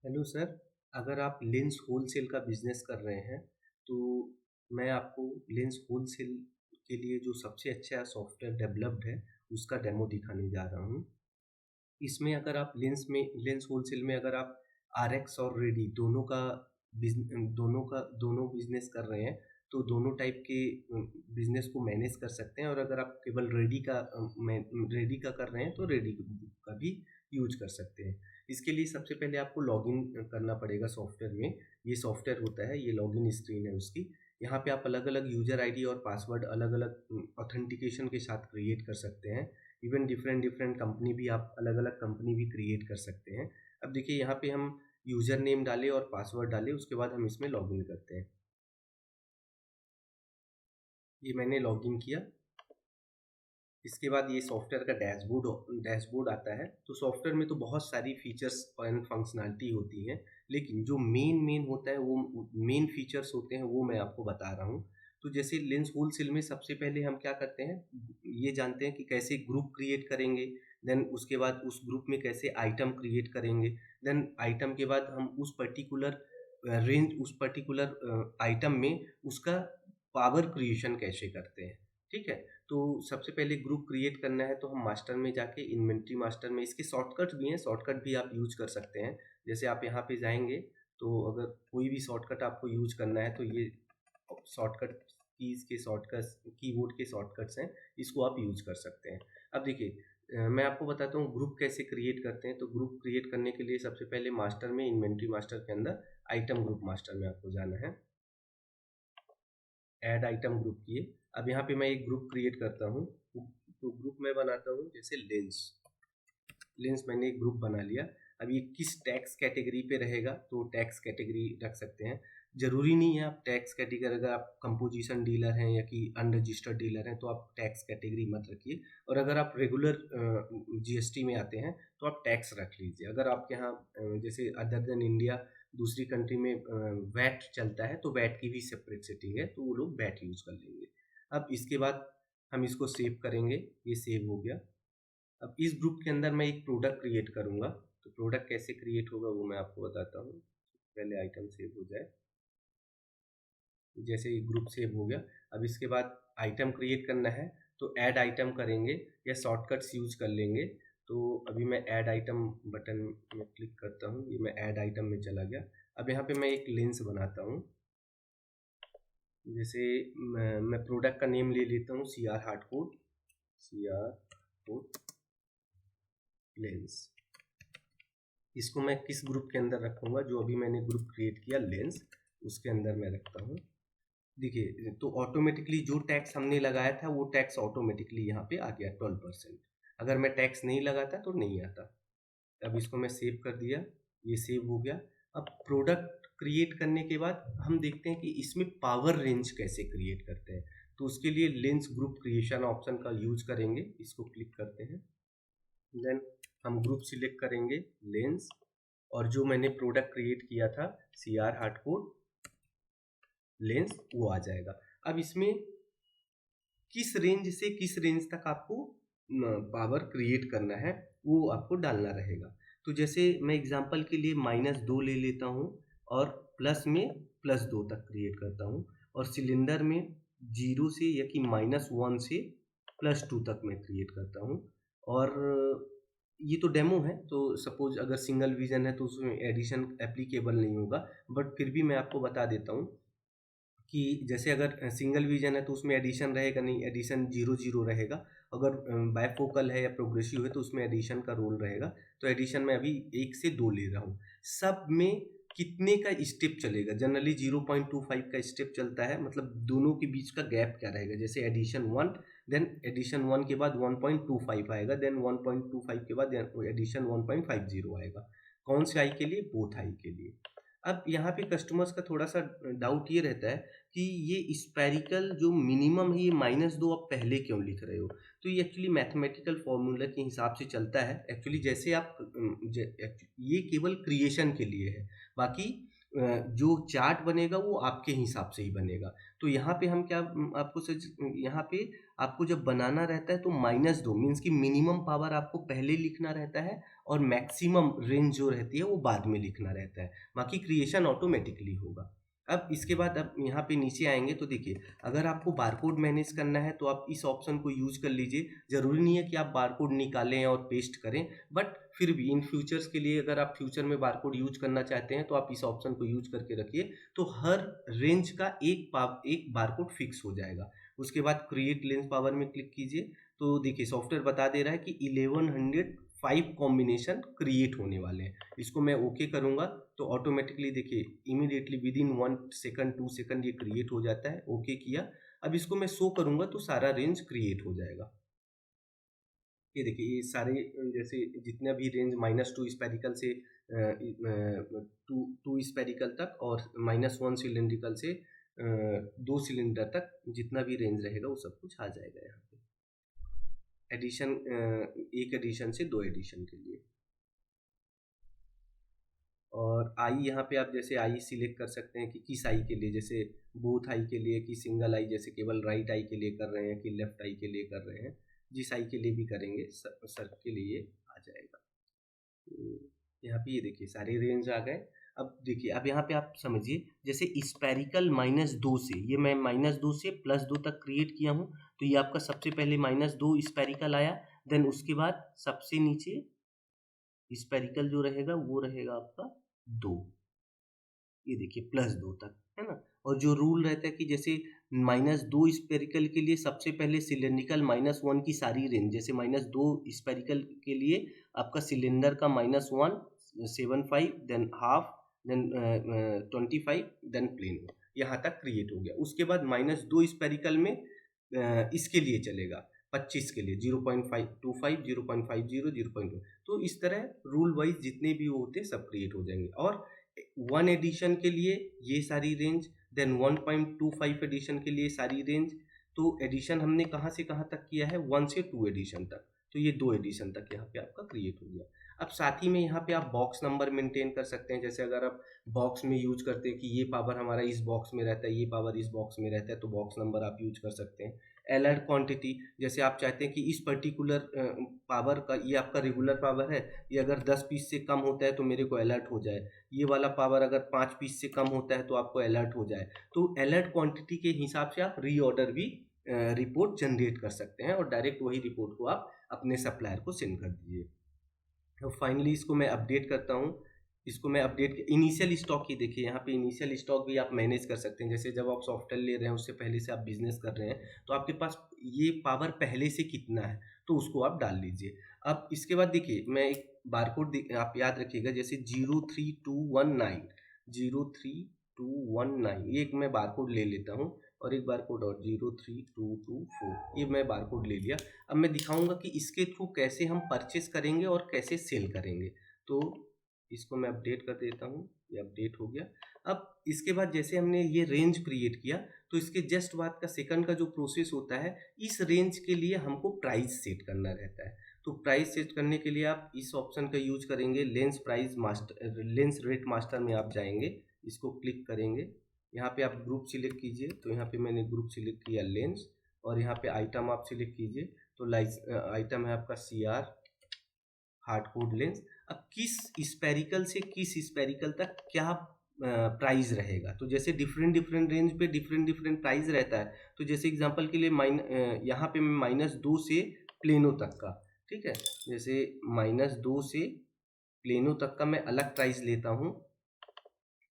Hello sir, अगर आप lens wholesale का बिजनेस कर रहे हैं तो मैं आपको लेंस होलसेल के लिए जो सबसे अच्छा सॉफ्टवेयर डेवलप्ड है उसका डेमो दिखाने जा रहा हूँ। इसमें अगर आप लेंस होलसेल में अगर आप आरएक्स और रेडी दोनों बिजनेस कर रहे हैं तो दोनों टाइप के बिजनेस को मैनेज कर सकते हैं। और अगर आप केवल रेडी का कर रहे हैं तो रेडी का भी यूज कर सकते हैं। इसके लिए सबसे पहले आपको लॉगिन करना पड़ेगा सॉफ्टवेयर में। ये सॉफ्टवेयर होता है, ये लॉगिन स्क्रीन है उसकी। यहाँ पे आप अलग अलग यूजर आईडी और पासवर्ड अलग अलग ऑथेंटिकेशन के साथ क्रिएट कर सकते हैं। इवन डिफरेंट डिफरेंट कंपनी भी आप अलग अलग कंपनी भी क्रिएट कर सकते हैं। अब देखिए यहाँ पे हम यूज़र नेम डालें और पासवर्ड डालें, उसके बाद हम इसमें लॉगिन करते हैं। ये मैंने लॉगिन किया। इसके बाद ये सॉफ्टवेयर का डैशबोर्ड आता है। तो सॉफ्टवेयर में तो बहुत सारी फीचर्स एंड फंक्शनैलिटी होती हैं, लेकिन जो मेन होता है वो मेन फीचर्स होते हैं वो मैं आपको बता रहा हूँ। तो जैसे लेंस होलसेल में सबसे पहले हम क्या करते हैं, ये जानते हैं कि कैसे ग्रुप क्रिएट करेंगे। देन उसके बाद उस ग्रुप में कैसे आइटम क्रिएट करेंगे। देन आइटम के बाद हम उस पर्टिकुलर आइटम में उसका पावर क्रिएशन कैसे करते हैं। ठीक है। तो सबसे पहले ग्रुप क्रिएट करना है तो हम मास्टर में जाके इन्वेंट्री मास्टर में, इसके शॉर्टकट भी हैं, शॉर्टकट भी आप यूज कर सकते हैं। जैसे आप यहाँ पे जाएंगे तो अगर कोई भी शॉर्टकट आपको यूज करना है तो ये शॉर्टकट कीज के शॉर्टकट कीबोर्ड के शॉर्टकट्स हैं, इसको आप यूज कर सकते हैं। अब देखिए मैं आपको बताता हूँ ग्रुप कैसे क्रिएट करते हैं। तो ग्रुप क्रिएट करने के लिए सबसे पहले मास्टर में, इन्वेंट्री मास्टर के अंदर आइटम ग्रुप मास्टर में आपको जाना है। ऐड आइटम ग्रुप किए। अब यहाँ पे मैं एक ग्रुप क्रिएट करता हूँ। तो ग्रुप में बनाता हूँ जैसे लेंस मैंने एक ग्रुप बना लिया। अब ये किस टैक्स कैटेगरी पे रहेगा तो टैक्स कैटेगरी रख सकते हैं। जरूरी नहीं है आप टैक्स कैटेगरी, अगर आप कंपोजिशन डीलर हैं या कि अनरजिस्टर्ड डीलर हैं तो आप टैक्स कैटेगरी मत रखिए। और अगर आप रेगुलर जीएसटी में आते हैं तो आप टैक्स रख लीजिए। अगर आपके यहाँ जैसे अदर देन इंडिया दूसरी कंट्री में वैट चलता है तो वैट की भी सेपरेट सेटिंग है, तो वो लोग वैट यूज़ कर लेंगे। अब इसके बाद हम इसको सेव करेंगे। ये सेव हो गया। अब इस ग्रुप के अंदर मैं एक प्रोडक्ट क्रिएट करूँगा। तो प्रोडक्ट कैसे क्रिएट होगा वो मैं आपको बताता हूँ। पहले आइटम सेव हो जाए। जैसे ये ग्रुप सेव हो गया, अब इसके बाद आइटम क्रिएट करना है तो ऐड आइटम करेंगे या शॉर्टकट्स यूज कर लेंगे। तो अभी मैं ऐड आइटम बटन में क्लिक करता हूँ, ये मैं ऐड आइटम में चला गया। अब यहाँ पे मैं एक लेंस बनाता हूँ। जैसे मैं प्रोडक्ट का नेम ले लेता हूँ सी आर कोड लेंस। इसको मैं किस ग्रुप के अंदर रखूँगा, जो अभी मैंने ग्रुप क्रिएट किया लेंस, उसके अंदर मैं रखता हूँ। देखिए तो ऑटोमेटिकली जो टैक्स हमने लगाया था वो टैक्स ऑटोमेटिकली यहाँ पे आ गया 12%। अगर मैं टैक्स नहीं लगाता तो नहीं आता। अब इसको मैं सेव कर दिया, ये सेव हो गया। अब प्रोडक्ट क्रिएट करने के बाद हम देखते हैं कि इसमें पावर रेंज कैसे क्रिएट करते हैं। तो उसके लिए लेंस ग्रुप क्रिएशन ऑप्शन का यूज करेंगे, इसको क्लिक करते हैं। देन हम ग्रुप सिलेक्ट करेंगे लेंस, और जो मैंने प्रोडक्ट क्रिएट किया था CR हार्डकोड लेंस, वो आ जाएगा। अब इसमें किस रेंज से किस रेंज तक आपको पावर क्रिएट करना है वो आपको डालना रहेगा। तो जैसे मैं एग्जांपल के लिए -2 ले लेता हूँ और प्लस में +2 तक क्रिएट करता हूँ। और सिलेंडर में 0 से या कि -1 से +2 तक मैं क्रिएट करता हूँ। और ये तो डेमो है, तो सपोज अगर सिंगल विजन है तो उसमें एडिशन एप्लीकेबल नहीं होगा। बट फिर भी मैं आपको बता देता हूँ कि जैसे अगर सिंगल विजन है तो उसमें एडिशन रहेगा नहीं, एडिशन 0 रहेगा। अगर बायफोकल है या प्रोग्रेसिव है तो उसमें एडिशन का रोल रहेगा। तो एडिशन में अभी 1 से 2 ले रहा हूँ। सब में कितने का स्टेप चलेगा, जनरली 0.25 का स्टेप चलता है। मतलब दोनों के बीच का गैप क्या रहेगा, जैसे एडिशन 1, देन एडिशन 1 के बाद 1.25 आएगा, देन 1.25 के बाद एडिशन 1.50 आएगा। कौन से आई के लिए, बोथ आई के लिए। अब यहाँ पे कस्टमर्स का थोड़ा सा डाउट ये रहता है कि ये स्पेरिकल जो मिनिमम है ये -2 आप पहले क्यों लिख रहे हो। तो ये एक्चुअली मैथमेटिकल फॉर्मूला के हिसाब से चलता है। एक्चुअली जैसे आप ये केवल क्रिएशन के लिए है। बाकी जो चार्ट बनेगा वो आपके हिसाब से ही बनेगा। तो यहाँ पे हम क्या आपको यहाँ पे आपको जब बनाना रहता है तो -2 मीन्स कि मिनिमम पावर आपको पहले लिखना रहता है और मैक्सिमम रेंज जो रहती है वो बाद में लिखना रहता है, बाकी क्रिएशन ऑटोमेटिकली होगा। अब इसके बाद अब यहाँ पे नीचे आएंगे तो देखिए, अगर आपको बारकोड मैनेज करना है तो आप इस ऑप्शन को यूज कर लीजिए। ज़रूरी नहीं है कि आप बारकोड निकालें और पेस्ट करें, बट फिर भी इन फ्यूचर्स के लिए अगर आप फ्यूचर में बारकोड यूज करना चाहते हैं तो आप इस ऑप्शन को यूज करके रखिए, तो हर रेंज का एक बारकोड फिक्स हो जाएगा। उसके बाद क्रिएट लेंस पावर में क्लिक कीजिए तो देखिए सॉफ्टवेयर बता दे रहा है कि 1105 कॉम्बिनेशन क्रिएट होने वाले हैं। इसको मैं ओके करूंगा तो ऑटोमेटिकली देखिए immediately with in 1 second 2 second ये क्रिएट हो जाता है। ओके किया, अब इसको मैं शो करूंगा तो सारा रेंज क्रिएट हो जाएगा। ये देखिए ये सारे जैसे जितना भी रेंज -2 स्पेरिकल से 2 स्पेरिकल तक और -1 सिलेंड्रिकल से 2 सिलेंडर तक जितना भी रेंज रहेगा वो सब कुछ आ जाएगा यहाँ पे। एडिशन, एक एडिशन से 2 एडिशन के लिए। और आई यहाँ पे आप जैसे आई सिलेक्ट कर सकते हैं कि किस आई के लिए, जैसे बोथ आई के लिए कि सिंगल आई, जैसे केवल राइट आई के लिए कर रहे हैं कि लेफ्ट आई के लिए कर रहे हैं। जिस आई के लिए भी करेंगे सर के लिए आ जाएगा। तो यहाँ पे ये देखिए सारे रेंज आ गए। अब देखिए, अब यहाँ पे आप समझिए जैसे स्पेरिकल -2 से, ये मैं -2 से +2 तक क्रिएट किया हूँ, तो ये आपका सबसे पहले -2 स्पेरिकल आया, देन उसके बाद सबसे नीचे स्पेरिकल जो रहेगा वो रहेगा आपका 2, ये देखिए +2 तक, है ना। और जो रूल रहता है कि जैसे -2 स्पेरिकल के लिए सबसे पहले सिलेंड्रिकल -1 की सारी रेंज, जैसे -2 स्पेरिकल के लिए आपका सिलेंडर का -1 75 then half then 25 then plane, यहाँ तक क्रिएट हो गया। उसके बाद -2 स्पेरिकल में इसके लिए चलेगा 25 के लिए 0.525 0.50 0.2, तो इस तरह रूल वाइज जितने भी होते सब क्रिएट हो जाएंगे। और 1 एडिशन के लिए ये सारी रेंज, देन 1.25 एडिशन के लिए सारी रेंज। तो एडिशन हमने कहाँ से कहाँ तक किया है, 1 से 2 एडिशन तक, तो ये 2 एडिशन तक यहाँ पे आपका क्रिएट हो गया। अब साथ ही में यहाँ पे आप बॉक्स नंबर मेंटेन कर सकते हैं, जैसे अगर आप बॉक्स में यूज करते हैं कि ये पावर हमारा इस बॉक्स में रहता है, ये पावर इस बॉक्स में रहता है, तो बॉक्स नंबर आप यूज कर सकते हैं। अलर्ट क्वांटिटी, जैसे आप चाहते हैं कि इस पर्टिकुलर पावर का, ये आपका रेगुलर पावर है, ये अगर 10 पीस से कम होता है तो मेरे को अलर्ट हो जाए, ये वाला पावर अगर 5 पीस से कम होता है तो आपको अलर्ट हो जाए। तो अलर्ट क्वांटिटी के हिसाब से आप रीऑर्डर भी रिपोर्ट जनरेट कर सकते हैं और डायरेक्ट वही रिपोर्ट को आप अपने सप्लायर को सेंड कर दीजिए। तो फाइनली इसको मैं अपडेट करता हूँ। इसको मैं अपडेट, इनिशियल स्टॉक ही देखिए, यहाँ पे इनिशियल स्टॉक भी आप मैनेज कर सकते हैं। जैसे जब आप सॉफ्टवेयर ले रहे हैं उससे पहले से आप बिजनेस कर रहे हैं तो आपके पास ये पावर पहले से कितना है तो उसको आप डाल लीजिए। अब इसके बाद देखिए मैं एक बारकोड आप याद रखिएगा, जैसे 03219 03219, ये एक मैं बारकोड ले लेता हूँ और एक बारकोड और 03224, ये मैं बारकोड ले लिया। अब मैं दिखाऊंगा कि इसके थ्रू कैसे हम परचेस करेंगे और कैसे सेल करेंगे। तो इसको मैं अपडेट कर देता हूँ, ये अपडेट हो गया। अब इसके बाद जैसे हमने ये रेंज क्रिएट किया तो इसके जस्ट बाद का सेकंड का जो प्रोसेस होता है, इस रेंज के लिए हमको प्राइस सेट करना रहता है। तो प्राइस सेट करने के लिए आप इस ऑप्शन का यूज करेंगे, lens price master, lens rate master में आप जाएंगे, इसको क्लिक करेंगे, यहाँ पे आप ग्रुप सिलेक्ट कीजिए, तो यहाँ पे मैंने ग्रुप सिलेक्ट किया लेंस, और यहाँ पे आइटम आप सिलेक्ट कीजिए, तो आइटम है आपका CR हार्डकोड लेंस। अब किस स्पेरिकल से किस स्पेरिकल तक क्या प्राइस रहेगा, तो जैसे डिफरेंट रेंज पे डिफरेंट प्राइस रहता है। तो जैसे एग्जांपल के लिए यहाँ पे मैं -2 से प्लेनो तक का, ठीक है, जैसे -2 से प्लेनो तक का मैं अलग प्राइस लेता हूँ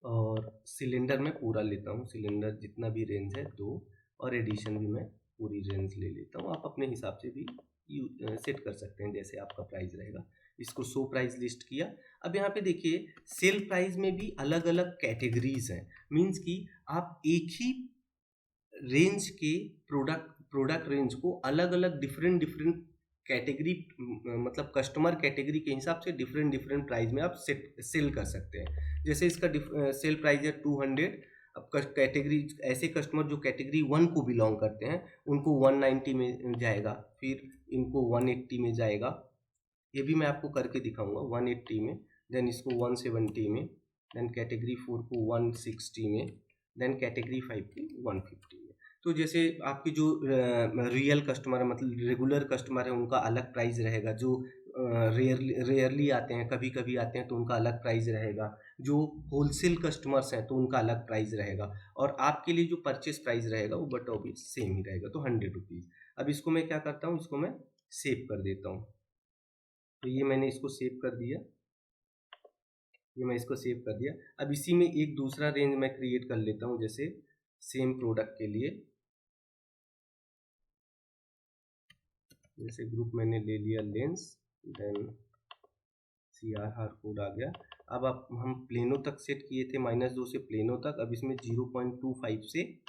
और सिलेंडर में पूरा लेता हूँ, सिलेंडर जितना भी रेंज है 2, और एडिशन भी मैं पूरी रेंज ले लेता हूँ। आप अपने हिसाब से भी सेट कर सकते हैं जैसे आपका प्राइस रहेगा। इसको शो प्राइस लिस्ट किया। अब यहाँ पे देखिए सेल प्राइस में भी अलग अलग कैटेगरीज हैं, मीन्स कि आप एक ही रेंज के प्रोडक्ट रेंज को अलग अलग डिफरेंट कैटेगरी, मतलब कस्टमर कैटेगरी के हिसाब से डिफरेंट प्राइस में आप सेल कर सकते हैं। जैसे इसका सेल प्राइस है 200। अब कैटेगरी, ऐसे कस्टमर जो कैटेगरी 1 को बिलोंग करते हैं उनको 190 में जाएगा, फिर इनको 180 में जाएगा, ये भी मैं आपको करके दिखाऊंगा 180 में, देन इसको 170 में, देन कैटेगरी 4 को 160 में, देन कैटेगरी 5 को 150 में। तो जैसे आपकी जो रियल कस्टमर है, मतलब रेगुलर कस्टमर है, उनका अलग प्राइस रहेगा। जो रेयरली आते हैं, कभी कभी आते हैं, तो उनका अलग प्राइस रहेगा। जो होलसेल कस्टमर्स हैं तो उनका अलग प्राइस रहेगा। और आपके लिए जो परचेस प्राइस रहेगा वो बट ऑब्वियस सेम ही रहेगा, तो 100 रुपीज़। अब इसको मैं क्या करता हूँ, इसको मैं सेव कर देता हूँ। तो ये मैंने इसको सेव कर दिया, ये मैं इसको सेव कर दिया। अब इसी में एक दूसरा रेंज मैं क्रिएट कर लेता हूँ, जैसे सेम प्रोडक्ट के लिए, जैसे ग्रुप मैंने ले लिया lens, then CR hard code आ गया। अब आप हम प्लेनो तक सेट किए थे, -2 से प्लेनो तक। अब इसमें 0.25 से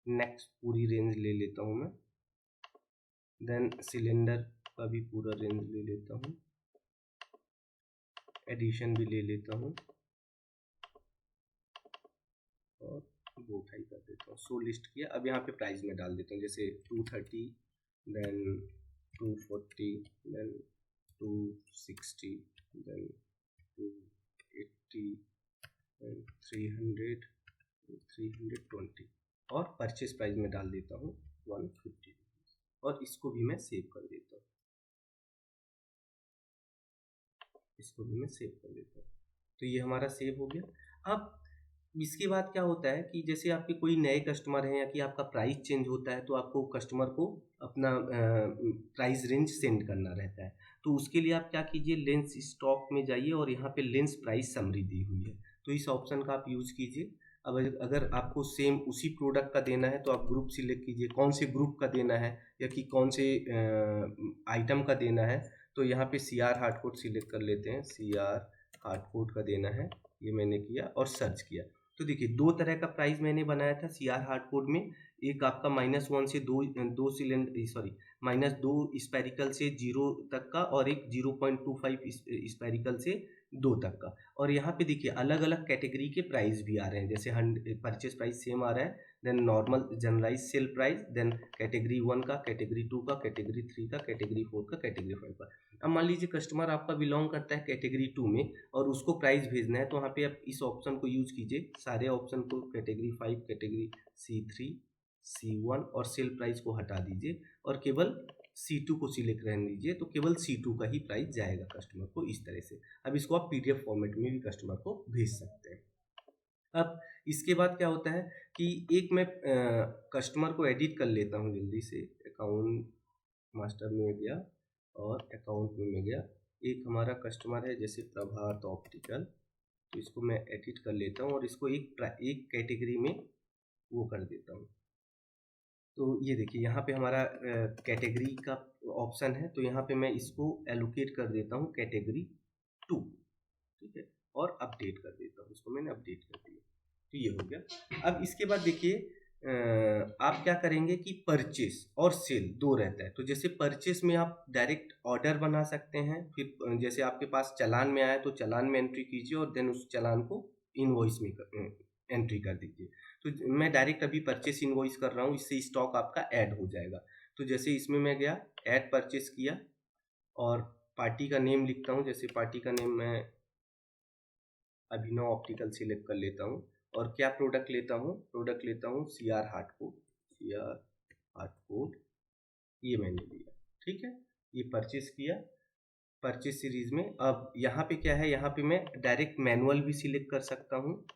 नेक्स्ट पूरी रेंज ले लेता हूँ मैं, देन सिलेंडर का भी पूरा रेंज ले लेता हूँ, एडिशन भी ले लेता हूँ, और बोटाई कर देता हूँ। 100 लिस्ट किया। अब यहाँ पे प्राइस में डाल देता हूँ, जैसे 230, देन 240, देन 260, देन 280, देन 300, 320, और परचेस प्राइस में डाल देता हूँ 150, और इसको भी मैं सेव कर देता हूँ, इसको भी मैं सेव कर देता हूँ। तो ये हमारा सेव हो गया। अब इसके बाद क्या होता है कि जैसे आपके कोई नए कस्टमर हैं, या कि आपका प्राइस चेंज होता है, तो आपको कस्टमर को अपना प्राइस रेंज सेंड करना रहता है। तो उसके लिए आप क्या कीजिए, लेंस स्टॉक में जाइए, और यहाँ पे लेंस प्राइस समरी दी हुई है, तो इस ऑप्शन का आप यूज़ कीजिए। अब अगर आपको सेम उसी प्रोडक्ट का देना है, तो आप ग्रुप सिलेक्ट कीजिए, कौन से ग्रुप का देना है, या कि कौन से आइटम का देना है। तो यहाँ पे CR हार्ड कोड सिलेक्ट कर लेते हैं, CR हार्ड कोड का देना है, ये मैंने किया और सर्च किया। तो देखिए, दो तरह का प्राइस मैंने बनाया था CR हार्ड कोड में। एक आपका -1 से दो सिलेंडर, सॉरी, -2 स्पेरिकल से 0 तक का, और एक 0.25 स्पेरिकल से 2 तक का। और यहाँ पे देखिए अलग अलग कैटेगरी के प्राइस भी आ रहे हैं, जैसे परचेस प्राइस सेम आ रहा है, then normal generalise sale price, then category 1 का, कैटेगरी 2 का, कैटेगरी 3 का, कैटेगरी 4 का, कैटेगरी 5 का। अब मान लीजिए कस्टमर आपका बिलोंग करता है कैटेगरी 2 में, और उसको प्राइस भेजना है, तो वहाँ पे आप इस ऑप्शन को यूज कीजिए, सारे ऑप्शन को, कैटेगरी 5, कैटेगरी C3, C1, और सेल प्राइस को हटा दीजिए, और केवल C2 को सिलेक्ट रहने दीजिए। तो केवल C2 का ही प्राइस जाएगा कस्टमर को, इस तरह से। अब इसको आप PDF फॉर्मेट में भी कस्टमर को भेज सकते हैं। अब इसके बाद क्या होता है कि एक मैं कस्टमर को एडिट कर लेता हूँ जल्दी से। अकाउंट मास्टर में गया, और अकाउंट में गया। एक हमारा कस्टमर है, जैसे प्रभात ऑप्टिकल, तो इसको मैं एडिट कर लेता हूँ, और इसको एक कैटेगरी में वो कर देता हूँ। तो ये देखिए, यहाँ पे हमारा कैटेगरी का ऑप्शन है, तो यहाँ पे मैं इसको एलोकेट कर देता हूँ कैटेगरी 2, ठीक है, और अपडेट कर देता हूँ। इसको मैंने अपडेट कर दिया, तो ये हो गया। अब इसके बाद देखिए, आप क्या करेंगे कि परचेस और सेल दो रहता है। तो जैसे परचेस में आप डायरेक्ट ऑर्डर बना सकते हैं, फिर जैसे आपके पास चालान में आया तो चालान में एंट्री कीजिए, और देन उस चालान को इनवॉइस में एंट्री कर दीजिए। तो मैं डायरेक्ट अभी परचेस इनवॉइस कर रहा हूँ, इससे स्टॉक आपका ऐड हो जाएगा। तो जैसे इसमें मैं गया, ऐड परचेस किया, और पार्टी का नेम लिखता हूँ, जैसे पार्टी का नेम मैं अभिनव ऑप्टिकल सिलेक्ट कर लेता हूँ, और क्या प्रोडक्ट लेता हूँ, प्रोडक्ट लेता हूँ CR hard code, CR hard code, ये मैंने लिया, ठीक है। ये परचेस किया, परचेस सीरीज में। अब यहाँ पे क्या है, यहाँ पे मैं डायरेक्ट मैनुअल भी सिलेक्ट कर सकता हूँ,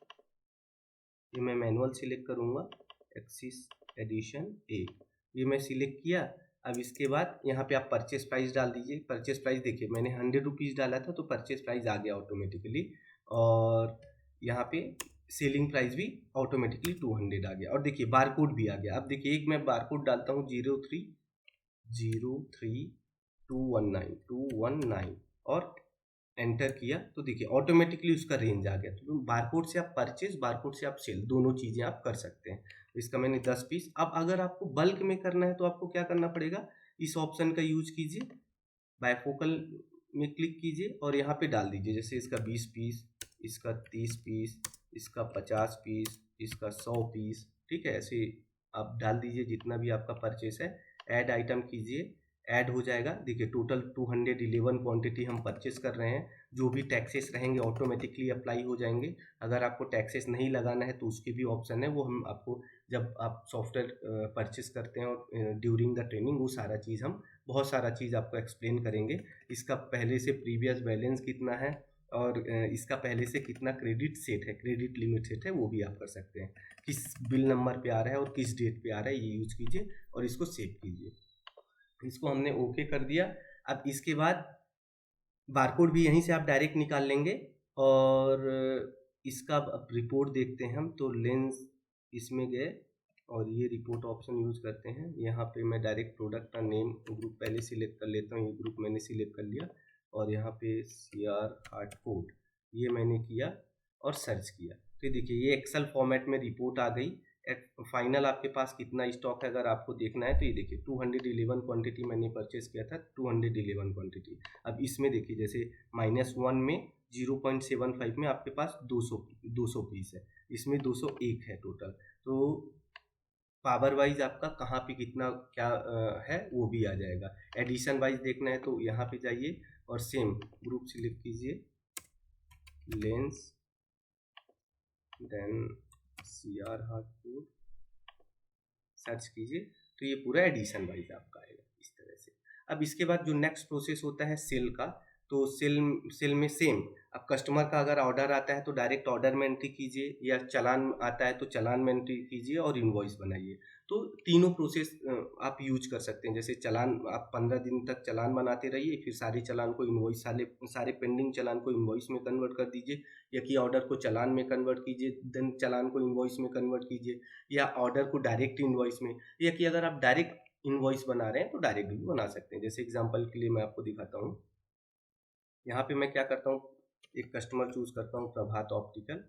ये मैं मैनुअल सिलेक्ट करूँगा, एक्सिस एडिशन A, ये मैं सिलेक्ट किया। अब इसके बाद यहाँ पे आप परचेस प्राइस डाल दीजिए। परचेस प्राइस देखिए, मैंने 100 रुपीज़ डाला था, तो परचेस प्राइस आ गया ऑटोमेटिकली, और यहाँ पे सेलिंग प्राइस भी ऑटोमेटिकली 200 आ गया, और देखिए बारकोड भी आ गया। अब देखिए, एक मैं बारकोड डालता हूँ 0303219 और एंटर किया, तो देखिए ऑटोमेटिकली उसका रेंज आ गया। तो बारकोड से आप परचेज, बारकोड से आप सेल, दोनों चीज़ें आप कर सकते हैं। इसका मैंने 10 पीस। अब अगर आपको बल्क में करना है, तो आपको क्या करना पड़ेगा, इस ऑप्शन का यूज कीजिए, बायफोकल में क्लिक कीजिए, और यहाँ पे डाल दीजिए, जैसे इसका 20 पीस, इसका 30 पीस, इसका 50 पीस, इसका 100 पीस, ठीक है। ऐसे आप डाल दीजिए जितना भी आपका परचेस है। ऐड आइटम कीजिए, ऐड हो जाएगा। देखिए टोटल 211 क्वांटिटी हम परचेस कर रहे हैं। जो भी टैक्सेस रहेंगे ऑटोमेटिकली अप्लाई हो जाएंगे। अगर आपको टैक्सेस नहीं लगाना है तो उसके भी ऑप्शन है, वो हम आपको जब आप सॉफ्टवेयर परचेस करते हैं और ड्यूरिंग द ट्रेनिंग वो सारा चीज़ हम बहुत सारा चीज़ आपको एक्सप्लेन करेंगे। इसका पहले से प्रीवियस बैलेंस कितना है और इसका पहले से कितना क्रेडिट सेट है, क्रेडिट लिमिट सेट है, वो भी आप कर सकते हैं। किस बिल नंबर पे आ रहा है और किस डेट पे आ रहा है ये यूज कीजिए और इसको सेव कीजिए। इसको हमने ओके कर दिया। अब इसके बाद बारकोड भी यहीं से आप डायरेक्ट निकाल लेंगे और इसका अब रिपोर्ट देखते हैं हम। तो लेंस इसमें गए और ये रिपोर्ट ऑप्शन यूज करते हैं। यहाँ पे मैं डायरेक्ट प्रोडक्ट का नेम ग्रुप पहले सिलेक्ट कर लेता हूँ, ये ग्रुप मैंने सिलेक्ट कर लिया और यहाँ पे CR हार्ड कोड ये मैंने किया और सर्च किया। तो देखिए ये एक्सेल फॉर्मेट में रिपोर्ट आ गई। फाइनल आपके पास कितना स्टॉक है अगर आपको देखना है तो ये देखिए 211 क्वांटिटी मैंने परचेस किया था, 211 क्वांटिटी। अब इसमें देखिए जैसे -1 में 0.75 में आपके पास 200 पीस है, इसमें 201 है टोटल। तो पावर वाइज आपका कहाँ पे कितना क्या है वो भी आ जाएगा। एडिशन वाइज देखना है तो यहाँ पे जाइए और सेम ग्रुप सिलेक्ट कीजिए, lens then CR hard code search कीजिए, तो ये पूरा एडिशन वाइज आपका आएगा इस तरह से। अब इसके बाद जो नेक्स्ट प्रोसेस होता है सेल का, तो सेल में सेम अब कस्टमर का अगर ऑर्डर आता है तो डायरेक्ट ऑर्डर में एंट्री कीजिए, या चालान आता है तो चालान में एंट्री कीजिए और इनवॉइस बनाइए। तो तीनों प्रोसेस आप यूज कर सकते हैं। जैसे चालान आप 15 दिन तक चालान बनाते रहिए, फिर सारे चालान को इनवॉइस सारे पेंडिंग चालान को इनवॉइस में कन्वर्ट कर दीजिए, या कि ऑर्डर को चालान में कन्वर्ट कीजिए, देन चालान को इनवॉइस में कन्वर्ट कीजिए, या ऑर्डर को डायरेक्ट इनवॉइस में, या कि अगर आप डायरेक्ट इनवॉइस बना रहे हैं तो डायरेक्ट भी बना सकते हैं। जैसे एग्जांपल के लिए मैं आपको दिखाता हूँ। यहाँ पे मैं क्या करता हूँ, एक कस्टमर चूज करता हूँ प्रभात ऑप्टिकल,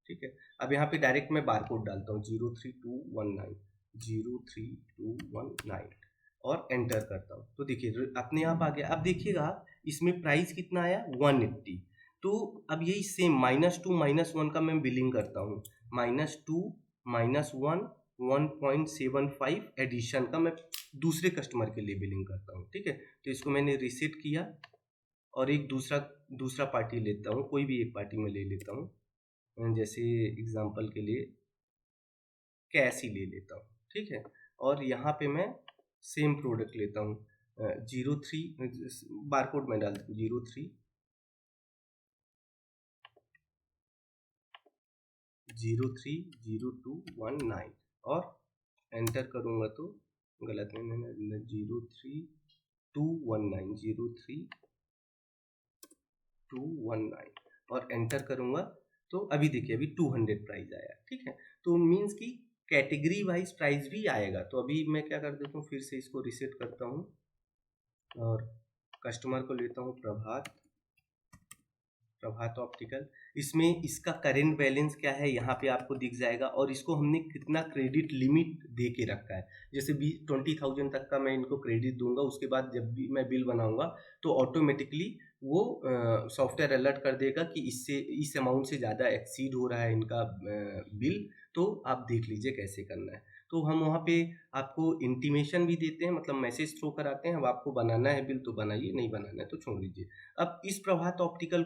ठीक है। अब यहाँ पे डायरेक्ट मैं बारकोड डालता हूँ 03219 03219 और एंटर करता हूँ। तो देखिए अपने आप आ गया। अब देखिएगा इसमें प्राइस कितना आया 180। तो अब यही सेम -2 -1 का मैं बिलिंग करता हूँ, -2 -1 1.75 एडिशन का मैं दूसरे कस्टमर के लिए बिलिंग करता हूँ, ठीक है। तो इसको मैंने रिसेट किया और एक दूसरा पार्टी लेता हूँ, कोई भी एक पार्टी में ले लेता हूँ, जैसे एग्जांपल के लिए कैश ही ले लेता हूँ, ठीक है। और यहाँ पे मैं सेम प्रोडक्ट लेता हूँ 03 बारकोड में डालता हूँ 030219 और एंटर करूँगा तो गलत नहीं, मैंने 03219 और एंटर करूँगा तो अभी देखिए अभी 200 प्राइस आया, ठीक है। तो मीन्स कि कैटेगरी वाइज प्राइस भी आएगा। तो अभी मैं क्या कर देता हूँ, फिर से इसको रिसेट करता हूँ और कस्टमर को लेता हूँ प्रभात ऑप्टिकल। इसमें इसका करेंट बैलेंस क्या है यहाँ पे आपको दिख जाएगा और इसको हमने कितना क्रेडिट लिमिट दे के रखा है। जैसे 20,000 तक का मैं इनको क्रेडिट दूंगा, उसके बाद जब भी मैं बिल बनाऊंगा तो ऑटोमेटिकली वो सॉफ्टवेयर अलर्ट कर देगा कि इससे इस अमाउंट से ज़्यादा एक्सीड हो रहा है इनका बिल, तो आप देख लीजिए कैसे करना है। तो हम वहाँ पे आपको इंटीमेशन भी देते हैं, मतलब मैसेज थ्रो कराते हैं। अब आपको बनाना है बिल तो बनाइए, नहीं बनाना है तो छोड़ दीजिए। अब इस प्रभात ऑप्टिकल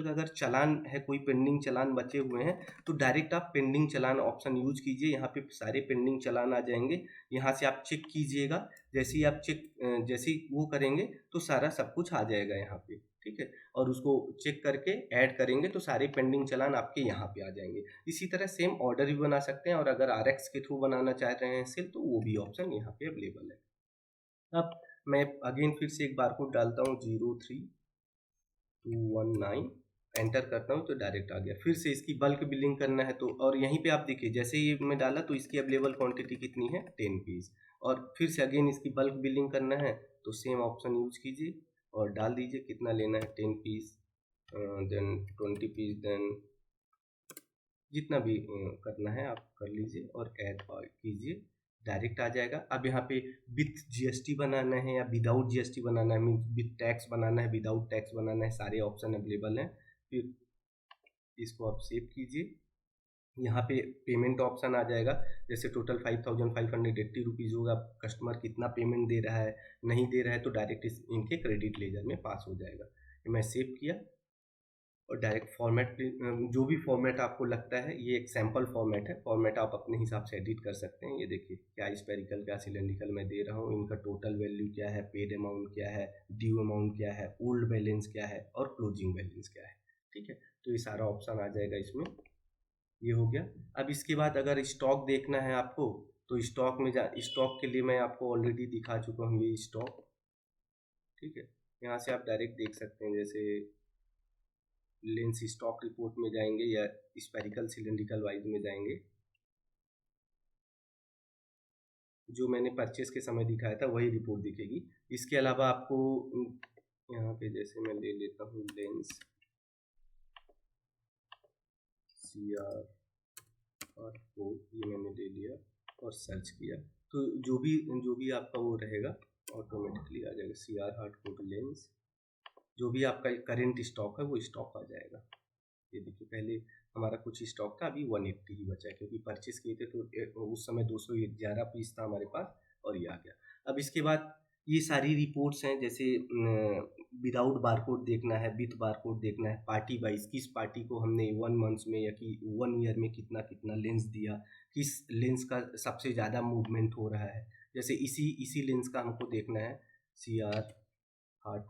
का अगर चालान है, कोई पेंडिंग चालान बचे हुए हैं तो डायरेक्ट आप पेंडिंग चालान ऑप्शन यूज कीजिए। यहाँ पे सारे पेंडिंग चालान आ जाएंगे, यहाँ से आप चेक कीजिएगा। जैसे ही आप जैसे ही वो करेंगे तो सारा सब कुछ आ जाएगा यहाँ पे, ठीक है। और उसको चेक करके ऐड करेंगे तो सारे पेंडिंग चालान आपके यहाँ पे आ जाएंगे। इसी तरह सेम ऑर्डर भी बना सकते हैं और अगर RX के थ्रू बनाना चाह रहे हैं सेल तो वो भी ऑप्शन यहाँ पे अवेलेबल है। अब मैं अगेन फिर से एक बारकोड डालता हूँ 03219 एंटर करता हूँ तो डायरेक्ट आ गया। फिर से इसकी बल्क बिलिंग करना है तो, और यहीं पे आप देखिए जैसे ही मैं डाला तो इसकी अवेलेबल क्वांटिटी कितनी है 10 पीस। और फिर से अगेन इसकी बल्क बिलिंग करना है तो सेम ऑप्शन यूज कीजिए और डाल दीजिए कितना लेना है 10 पीस, देन 20 पीस, देन जितना भी करना है आप कर लीजिए और ऐड कीजिए, डायरेक्ट आ जाएगा। अब यहाँ पे विथ GST बनाना है या विदाउट GST बनाना है, मीन्स विथ टैक्स बनाना है, विदाउट टैक्स बनाना है, सारे ऑप्शन अवेलेबल हैं। फिर इसको आप सेव कीजिए। यहाँ पे पेमेंट ऑप्शन आ जाएगा। जैसे टोटल 5,580 रुपीज़ होगा, कस्टमर कितना पेमेंट दे रहा है, नहीं दे रहा है तो डायरेक्ट इनके क्रेडिट लेजर में पास हो जाएगा। मैं सेव किया और डायरेक्ट फॉर्मेट, जो भी फॉर्मेट आपको लगता है, ये एक सैम्पल फॉर्मेट है, फॉर्मेट आप अपने हिसाब से एडिट कर सकते हैं। ये देखिए क्या स्पेरिकल क्या सिलेंड्रिकल मैं दे रहा हूँ, इनका टोटल वैल्यू क्या है, पेड अमाउंट क्या है, ड्यू अमाउंट क्या है, ओल्ड बैलेंस क्या है और क्लोजिंग बैलेंस क्या है। ठीक है, तो ये सारा ऑप्शन आ जाएगा इसमें। ये हो गया। अब इसके बाद अगर स्टॉक देखना है आपको तो स्टॉक में स्टॉक के लिए मैं आपको ऑलरेडी दिखा चुका हूँ ये स्टॉक। ठीक है, यहाँ से आप डायरेक्ट देख सकते हैं, जैसे लेंस स्टॉक रिपोर्ट में जाएंगे या स्पेरिकल सिलेंड्रिकल वाइज में जाएंगे, जो मैंने परचेस के समय दिखाया था वही रिपोर्ट दिखेगी। इसके अलावा आपको यहाँ पे जैसे मैं ले लेता हूँ लेंस CR और को, ये मैंने ले लिया और सर्च किया, तो जो भी आपका वो रहेगा ऑटोमेटिकली आ जाएगा। CR हार्ड कोड लेंस, जो भी आपका करेंट स्टॉक है वो स्टॉक आ जाएगा। ये देखिए पहले हमारा कुछ स्टॉक था, अभी 180 ही बचा है क्योंकि परचेस किए थे तो उस समय 211 पीस था हमारे पास और ये आ गया। अब इसके बाद ये सारी रिपोर्ट्स हैं, जैसे विदाउट बारकोड देखना है, विथ बारकोड देखना है, पार्टी वाइज किस पार्टी को हमने 1 मंथ में या कि 1 ईयर में कितना कितना लेंस दिया, किस लेंस का सबसे ज़्यादा मूवमेंट हो रहा है। जैसे इसी लेंस का हमको देखना है CR hard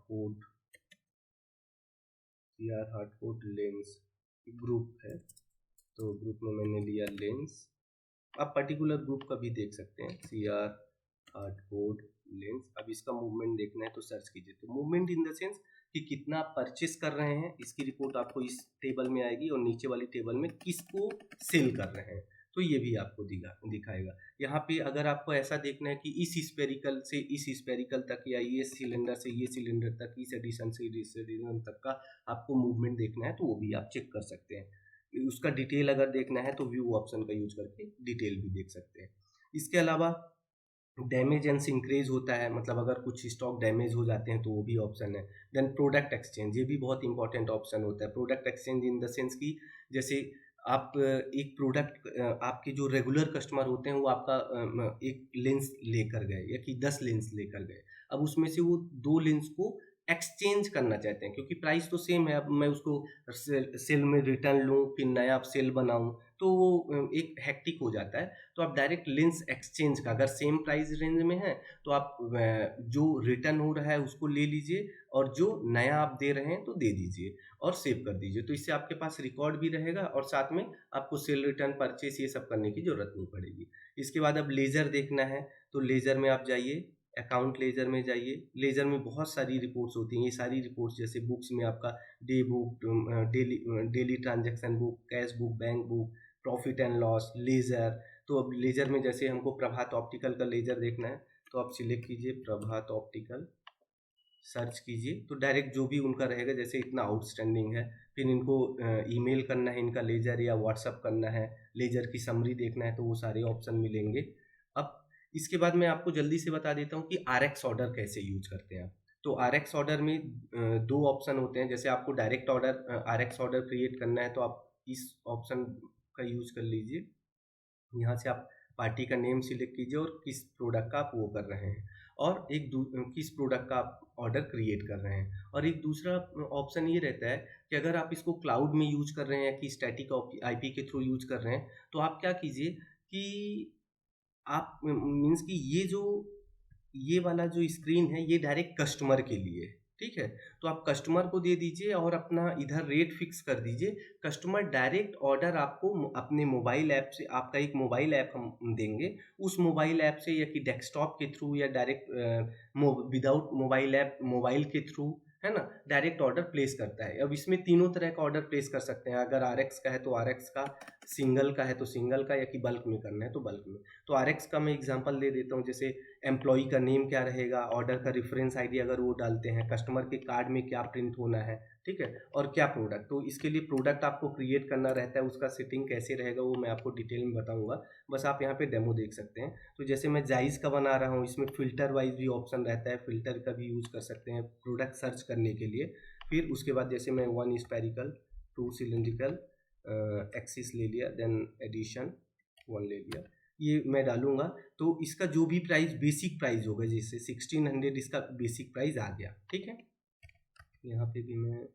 code lens group है, तो ग्रुप में मैंने लिया लेंस। आप पर्टिकुलर ग्रुप का भी देख सकते हैं, CR हार्ड कोड लेंस। अब इसका मूवमेंट देखना है तो सर्च कीजिए, तो मूवमेंट इन द सेंस कि कितना आप परचेस कर रहे हैं, इसकी रिपोर्ट आपको इस टेबल में आएगी और नीचे वाली टेबल में किसको सेल कर रहे हैं, तो ये भी आपको दिखाएगा। यहाँ पे अगर आपको ऐसा देखना है कि इस स्पेरिकल से इस स्पेरिकल तक या ये सिलेंडर से ये सिलेंडर तक, इस एडिशन से इस एडिशन तक का आपको मूवमेंट देखना है तो वो भी आप चेक कर सकते हैं। उसका डिटेल अगर देखना है तो व्यू ऑप्शन का यूज करके डिटेल भी देख सकते हैं। इसके अलावा डैमेज एंड सिंक्रेज होता है, मतलब अगर कुछ स्टॉक डैमेज हो जाते हैं तो वो भी ऑप्शन है। देन प्रोडक्ट एक्सचेंज, ये भी बहुत इंपॉर्टेंट ऑप्शन होता है। Product exchange in the sense कि जैसे आप एक प्रोडक्ट, आपके जो रेगुलर कस्टमर होते हैं वो आपका एक लेंस लेकर गए या कि 10 लेंस लेकर गए, अब उसमें से वो 2 लेंस को एक्सचेंज करना चाहते हैं क्योंकि प्राइस तो सेम है। अब मैं उसको सेल में रिटर्न लूँ फिर नया सेल बनाऊँ तो वो एक हेक्टिक हो जाता है। तो आप डायरेक्ट लेंस एक्सचेंज का, अगर सेम प्राइस रेंज में है तो आप जो रिटर्न हो रहा है उसको ले लीजिए और जो नया आप दे रहे हैं तो दे दीजिए और सेव कर दीजिए, तो इससे आपके पास रिकॉर्ड भी रहेगा और साथ में आपको सेल रिटर्न परचेस ये सब करने की जरूरत नहीं पड़ेगी। इसके बाद अब लेजर देखना है तो लेजर में आप जाइए, अकाउंट लेजर में जाइए। लेजर में बहुत सारी रिपोर्ट्स होती हैं, ये सारी रिपोर्ट्स जैसे बुक्स में आपका day book, daily transaction book, cash book, bank book, profit and loss, ledger. तो अब लेजर में जैसे हमको प्रभात ऑप्टिकल का लेजर देखना है तो आप सिलेक्ट कीजिए प्रभात ऑप्टिकल, सर्च कीजिए तो डायरेक्ट जो भी उनका रहेगा, जैसे इतना आउटस्टैंडिंग है, फिर इनको ईमेल करना है इनका लेजर या व्हाट्सअप करना है, लेजर की समरी देखना है तो वो सारे ऑप्शन मिलेंगे। अब इसके बाद मैं आपको जल्दी से बता देता हूँ कि RX ऑर्डर कैसे यूज करते हैं आप। तो RX ऑर्डर में 2 ऑप्शन होते हैं, जैसे आपको direct order RX order create करना है तो आप इस ऑप्शन का यूज कर लीजिए। यहाँ से आप पार्टी का नेम सिलेक्ट कीजिए और किस प्रोडक्ट का आप वो कर रहे हैं और किस प्रोडक्ट का आप ऑर्डर क्रिएट कर रहे हैं। और एक दूसरा ऑप्शन ये रहता है कि अगर आप इसको क्लाउड में यूज कर रहे हैं या कि स्टैटिक IP के थ्रू यूज कर रहे हैं तो आप क्या कीजिए कि आप मीन्स कि ये वाला जो स्क्रीन है ये डायरेक्ट कस्टमर के लिए है, ठीक है। तो आप कस्टमर को दे दीजिए और अपना इधर रेट फिक्स कर दीजिए। कस्टमर डायरेक्ट ऑर्डर आपको अपने मोबाइल ऐप से, आपका एक मोबाइल ऐप हम देंगे, उस मोबाइल ऐप से या कि डेस्कटॉप के थ्रू या direct without mobile app, mobile के थ्रू, है ना, डायरेक्ट ऑर्डर प्लेस करता है। अब इसमें तीनों तरह का ऑर्डर प्लेस कर सकते हैं, अगर RX का है तो RX का, सिंगल का है तो सिंगल का, या कि बल्क में करना है तो बल्क में। तो RX का मैं एग्जांपल दे देता हूँ, जैसे एम्प्लॉय का नेम क्या रहेगा, ऑर्डर का रेफरेंस ID अगर वो डालते हैं, कस्टमर के कार्ड में क्या प्रिंट होना है, ठीक है, और क्या प्रोडक्ट। तो इसके लिए प्रोडक्ट आपको क्रिएट करना रहता है, उसका सेटिंग कैसे रहेगा वो मैं आपको डिटेल में बताऊंगा, बस आप यहाँ पे डेमो देख सकते हैं। तो जैसे मैं जाइज का बना रहा हूँ, इसमें फिल्टर वाइज भी ऑप्शन रहता है, फिल्टर का भी यूज कर सकते हैं प्रोडक्ट सर्च करने के लिए। फिर उसके बाद जैसे मैं 1 स्पेरिकल 2 सिलेंड्रिकल एक्सिस ले लिया, देन एडिशन 1 ले लिया, ये मैं डालूंगा तो इसका जो भी प्राइस बेसिक प्राइस होगा, जैसे 1600 इसका बेसिक प्राइस आ गया, ठीक है। यहाँ पे भी मैं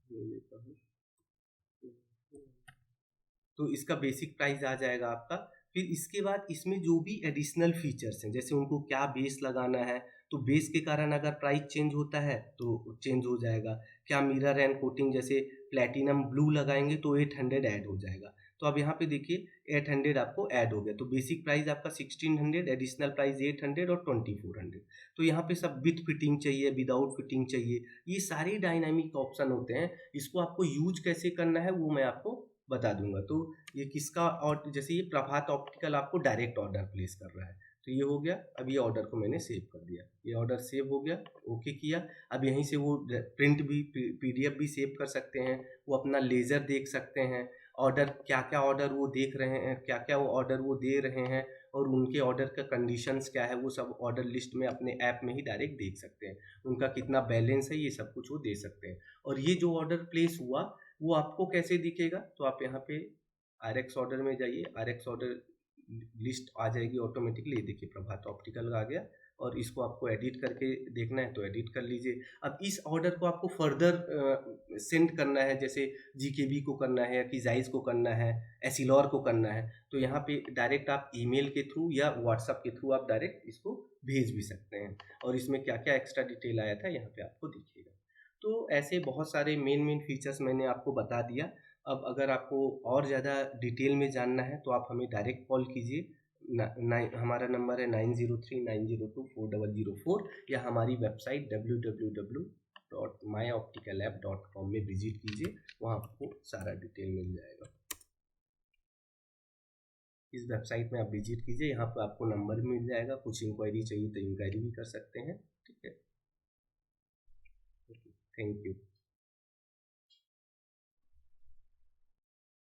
ले लेता हूँ, तो इसका बेसिक प्राइस आ जाएगा आपका। फिर इसके बाद इसमें जो भी एडिशनल फीचर्स हैं, जैसे उनको क्या बेस लगाना है, तो बेस के कारण अगर प्राइस चेंज होता है तो चेंज हो जाएगा। क्या मिरर एंड कोटिंग, जैसे प्लेटिनम ब्लू लगाएंगे तो 800 ऐड हो जाएगा। तो अब यहाँ पे देखिए 800 आपको ऐड हो गया, तो बेसिक प्राइस आपका 1600, एडिशनल प्राइस 800 और 2400। तो यहाँ पे सब विथ फिटिंग चाहिए, विदाउट फिटिंग चाहिए, ये सारे डायनामिक ऑप्शन होते हैं। इसको आपको यूज कैसे करना है वो मैं आपको बता दूंगा। तो ये किसका, और जैसे ये प्रभात ऑप्टिकल आपको डायरेक्ट ऑर्डर प्लेस कर रहा है, तो ये हो गया। अब ये ऑर्डर को मैंने सेव कर दिया, ये ऑर्डर सेव हो गया, ओके किया। अब यहीं से वो प्रिंट भी, पीडीएफ भी सेव कर सकते हैं, वो अपना लेजर देख सकते हैं, ऑर्डर क्या क्या ऑर्डर वो देख रहे हैं, क्या क्या वो ऑर्डर वो दे रहे हैं, और उनके ऑर्डर का कंडीशंस क्या है, वो सब ऑर्डर लिस्ट में अपने ऐप में ही डायरेक्ट देख सकते हैं। उनका कितना बैलेंस है, ये सब कुछ वो दे सकते हैं। और ये जो ऑर्डर प्लेस हुआ वो आपको कैसे दिखेगा, तो आप यहाँ पे RX ऑर्डर में जाइए, RX ऑर्डर लिस्ट आ जाएगी ऑटोमेटिकली। ये देखिए प्रभात ऑप्टिकल आ गया, और इसको आपको एडिट करके देखना है तो एडिट कर लीजिए। अब इस ऑर्डर को आपको फर्दर सेंड करना है, जैसे GKB को करना है या कि जाइज को करना है, एसिलॉर को करना है, तो यहाँ पे डायरेक्ट आप ईमेल के थ्रू या व्हाट्सएप के थ्रू आप डायरेक्ट इसको भेज भी सकते हैं। और इसमें क्या क्या एक्स्ट्रा डिटेल आया था यहाँ पे आपको दिखेगा। तो ऐसे बहुत सारे मेन फीचर्स मैंने आपको बता दिया। अब अगर आपको और ज़्यादा डिटेल में जानना है तो आप हमें डायरेक्ट कॉल कीजिए। हमारा नंबर है 9039024004, या हमारी वेबसाइट www.myopticalapp.com में विजिट कीजिए, वहाँ आपको सारा डिटेल मिल जाएगा। इस वेबसाइट में आप विजिट कीजिए, यहाँ पर आपको नंबर मिल जाएगा, कुछ इंक्वायरी चाहिए तो इंक्वायरी भी कर सकते हैं। ठीक है, थैंक यू।